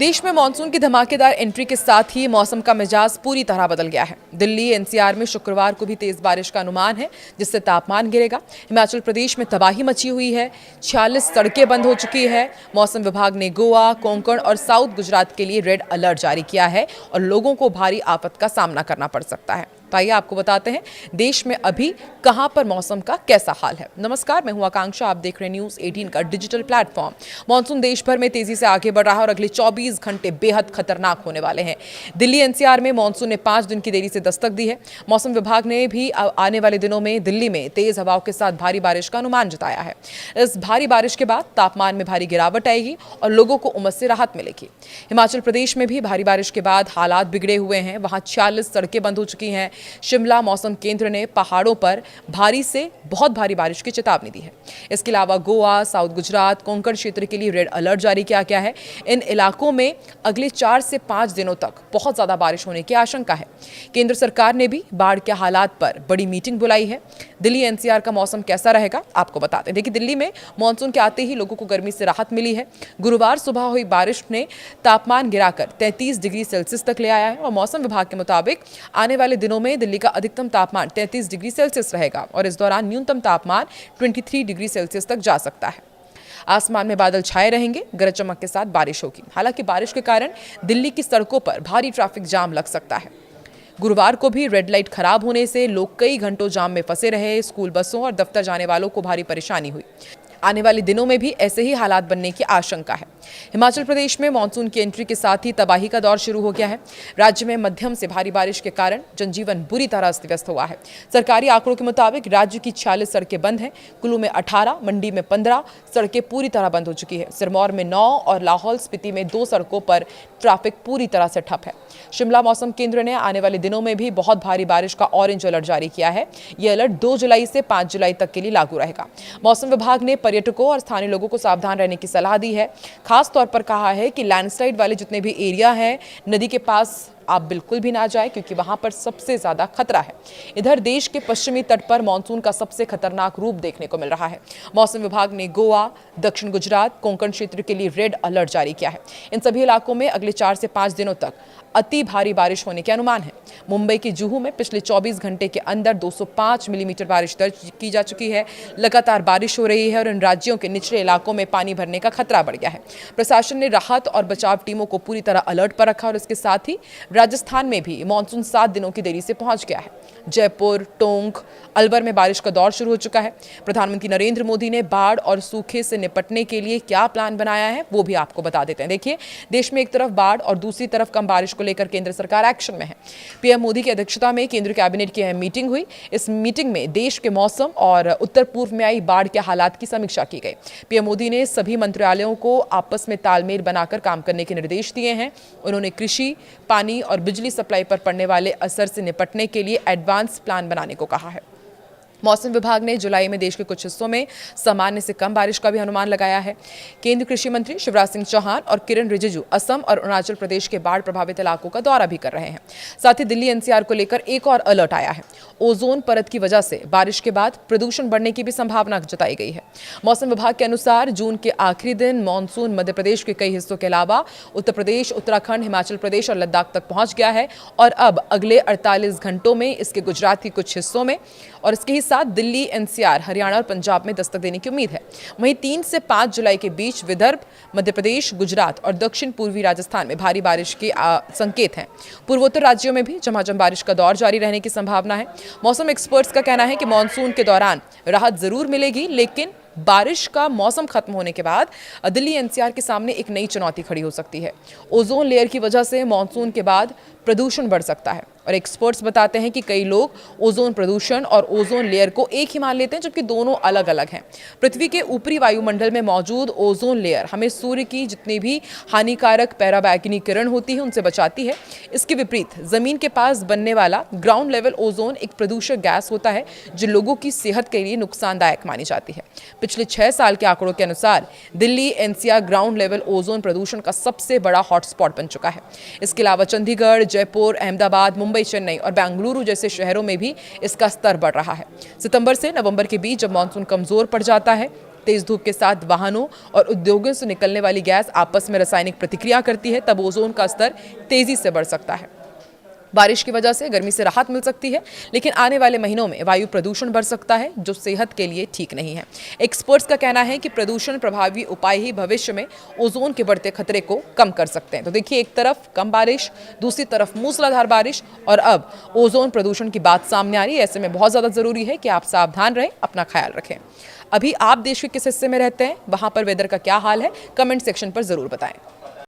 देश में मानसून की धमाकेदार एंट्री के साथ ही मौसम का मिजाज पूरी तरह बदल गया है। दिल्ली एनसीआर में शुक्रवार को भी तेज बारिश का अनुमान है, जिससे तापमान गिरेगा। हिमाचल प्रदेश में तबाही मची हुई है, 46 सड़कें बंद हो चुकी है। मौसम विभाग ने गोवा, कोंकण और साउथ गुजरात के लिए रेड अलर्ट जारी किया है और लोगों को भारी आफत का सामना करना पड़ सकता है। तो आइए आपको बताते हैं देश में अभी कहां पर मौसम का कैसा हाल है। नमस्कार, मैं हूं आकांक्षा, आप देख रहे हैं न्यूज़ 18 का डिजिटल प्लेटफॉर्म। मॉनसून देश भर में तेजी से आगे बढ़ रहा है और अगले 24 घंटे बेहद खतरनाक होने वाले हैं। दिल्ली एनसीआर में मॉनसून ने 5 दिन की देरी से दस्तक दी है। मौसम विभाग ने भी आने वाले दिनों में दिल्ली में तेज हवाओं के साथ भारी बारिश का अनुमान जताया है। इस भारी बारिश के बाद तापमान में भारी गिरावट आएगी और लोगों को उमस से राहत मिलेगी। हिमाचल प्रदेश में भी भारी बारिश के बाद हालात बिगड़े हुए हैं। वहां 46 सड़कें बंद हो चुकी हैं। शिमला मौसम केंद्र ने पहाड़ों पर भारी से बहुत भारी बारिश की चेतावनी दी है। इसके अलावा गोवा, साउथ गुजरात, कोंकण क्षेत्र के लिए रेड अलर्ट जारी किया गया है। इन इलाकों में अगले 4 से 5 दिनों तक बहुत ज्यादा बारिश होने की आशंका है। केंद्र सरकार ने भी बाढ़ के हालात पर बड़ी मीटिंग बुलाई है। दिल्ली एनसीआर का मौसम कैसा रहेगा आपको बताते हैं। देखिए, दिल्ली में मानसून के आते ही लोगों को गर्मी से राहत मिली है। गुरुवार सुबह हुई बारिश ने तापमान गिराकर 33 डिग्री सेल्सियस तक ले आया है और मौसम विभाग के मुताबिक आने वाले दिनों में दिल्ली का अधिकतम तापमान 33 डिग्री सेल्सियस रहेगा और इस दौरान न्यूनतम तापमान 23 डिग्री सेल्सियस तक जा सकता है। आसमान में बादल छाए रहेंगे, गरज चमक के साथ बारिश होगी। हालांकि बारिश के कारण दिल्ली की सड़कों पर भारी ट्रैफिक जाम लग सकता है। गुरुवार को भी रेड लाइट खराब होने से लोग कई घंटों जाम में फंसे रहे। स्कूल बसों और दफ्तर जाने वालों को भारी परेशानी हुई। आने वाले दिनों में भी ऐसे ही हालात बनने की आशंका है। हिमाचल प्रदेश में मानसून की एंट्री के साथ ही तबाही का दौर शुरू हो गया है। राज्य में मध्यम से भारी बारिश के कारण जनजीवन बुरी तरह अस्त व्यस्त हुआ है। सरकारी आंकड़ों के मुताबिक राज्य की 46 सड़कें बंद हैं। कुल्लू में 18, मंडी में 15 सड़कें पूरी तरह बंद हो चुकी है। सिरमौर में 9 और लाहौल स्पीति में 2 सड़कों पर ट्रैफिक पूरी तरह से ठप है। शिमला मौसम केंद्र ने आने वाले दिनों में भी बहुत भारी बारिश का ऑरेंज अलर्ट जारी किया है। यह अलर्ट 2 जुलाई से 5 जुलाई तक के लिए लागू रहेगा। मौसम विभाग ने पर्यटकों और स्थानीय लोगों को सावधान रहने की सलाह दी है। खास तौर पर कहा है कि लैंडस्लाइड वाले जितने भी एरिया हैं, नदी के पास आप बिल्कुल भी ना जाएं, क्योंकि वहां पर सबसे ज्यादा खतरा है। इधर देश के पश्चिमी तट पर मानसून का सबसे खतरनाक रूप देखने को मिल रहा है। मौसम विभाग ने गोवा, दक्षिण गुजरात, कोंकण क्षेत्र के लिए रेड अलर्ट जारी किया है। इन सभी इलाकों में अगले 4 से 5 दिनों तक अति भारी बारिश होने के अनुमान है। मुंबई के जुहू में पिछले 24 घंटे के अंदर 205 मिलीमीटर बारिश दर्ज की जा चुकी है। लगातार बारिश हो रही है और इन राज्यों के निचले इलाकों में पानी भरने का खतरा बढ़ गया है। प्रशासन ने राहत और बचाव टीमों को पूरी तरह अलर्ट पर रखा और इसके साथ ही राजस्थान में भी मानसून 7 दिनों की देरी से पहुंच गया है। जयपुर, टोंक, अलवर में बारिश का दौर शुरू हो चुका है। प्रधानमंत्री नरेंद्र मोदी ने बाढ़ और सूखे से निपटने के लिए क्या प्लान बनाया है वो भी आपको बता देते हैं। देखिए, देश में एक तरफ बाढ़ और दूसरी तरफ कम बारिश को लेकर केंद्र सरकार एक्शन में है। पीएम मोदी की अध्यक्षता में केंद्र कैबिनेट की मीटिंग हुई। इस मीटिंग में देश के मौसम और उत्तर पूर्व में आई बाढ़ के हालात की समीक्षा की गई। पीएम मोदी ने सभी मंत्रालयों को आपस में तालमेल बनाकर काम करने के निर्देश दिए हैं। उन्होंने कृषि, पानी और बिजली सप्लाई पर पड़ने वाले असर से निपटने के लिए एडवांस प्लान बनाने को कहा है। मौसम विभाग ने जुलाई में देश के कुछ हिस्सों में सामान्य से कम बारिश का भी अनुमान लगाया है। केंद्रीय कृषि मंत्री शिवराज सिंह चौहान और किरण रिजिजू असम और अरुणाचल प्रदेश के बाढ़ प्रभावित इलाकों का दौरा भी कर रहे हैं। साथ ही दिल्ली एनसीआर को लेकर एक और अलर्ट आया है। ओजोन परत की वजह से बारिश के बाद प्रदूषण बढ़ने की भी संभावना जताई गई है। मौसम विभाग के अनुसार जून के आखिरी दिन मानसून मध्य प्रदेश के कई हिस्सों के अलावा उत्तर प्रदेश, उत्तराखंड, हिमाचल प्रदेश और लद्दाख तक पहुंच गया है और अब अगले 48 घंटों में इसके गुजरात के कुछ हिस्सों में और इसके साथ दिल्ली, एनसीआर, हरियाणा और पंजाब में दस्तक देने की उम्मीद है। वहीं 3 से 5 जुलाई के बीच विदर्भ, मध्य प्रदेश, गुजरात और दक्षिण पूर्वी राजस्थान में भारी बारिश के संकेत हैं। पूर्वोत्तर राज्यों में भी झमाझम बारिश का दौर जारी रहने की संभावना है। मौसम एक्सपर्ट्स का कहना है कि मानसून के दौरान राहत जरूर मिलेगी, लेकिन बारिश का मौसम खत्म होने के बाद दिल्ली एनसीआर के सामने एक नई चुनौती खड़ी हो सकती है। ओजोन लेयर की वजह से मानसून के बाद प्रदूषण बढ़ सकता है और एक्सपर्ट्स बताते हैं कि कई लोग ओजोन प्रदूषण और ओजोन लेयर को एक ही मान लेते हैं, जबकि दोनों अलग अलग हैं। पृथ्वी के ऊपरी वायुमंडल में मौजूद ओजोन लेयर हमें सूर्य की जितनी भी हानिकारक पराबैंगनी किरण होती है उनसे बचाती है। इसके विपरीत जमीन के पास बनने वाला ग्राउंड लेवल ओजोन एक प्रदूषक गैस होता है जो लोगों की सेहत के लिए नुकसानदायक मानी जाती है। पिछले 6 साल के आंकड़ों के अनुसार Delhi NCR ground level ozone प्रदूषण का सबसे बड़ा हॉटस्पॉट बन चुका है। इसके अलावा चंडीगढ़, जयपुर, अहमदाबाद, मुंबई, चेन्नई और बेंगलुरु जैसे शहरों में भी इसका स्तर बढ़ रहा है। सितंबर से नवंबर के बीच जब मानसून कमजोर पड़ जाता है, तेज धूप के साथ वाहनों और उद्योगों से निकलने वाली गैस आपस में रासायनिक प्रतिक्रिया करती है, तब ओजोन का स्तर तेजी से बढ़ सकता है। बारिश की वजह से गर्मी से राहत मिल सकती है, लेकिन आने वाले महीनों में वायु प्रदूषण बढ़ सकता है, जो सेहत के लिए ठीक नहीं है। एक्सपर्ट्स का कहना है कि प्रदूषण प्रभावी उपाय ही भविष्य में ओजोन के बढ़ते खतरे को कम कर सकते हैं। तो देखिए, एक तरफ कम बारिश, दूसरी तरफ मूसलाधार बारिश और अब ओजोन प्रदूषण की बात सामने आ रही है। ऐसे में बहुत ज़्यादा ज़रूरी है कि आप सावधान रहें, अपना ख्याल रखें। अभी आप देश के किस हिस्से में रहते हैं, वहाँ पर वेदर का क्या हाल है, कमेंट सेक्शन पर ज़रूर बताएं।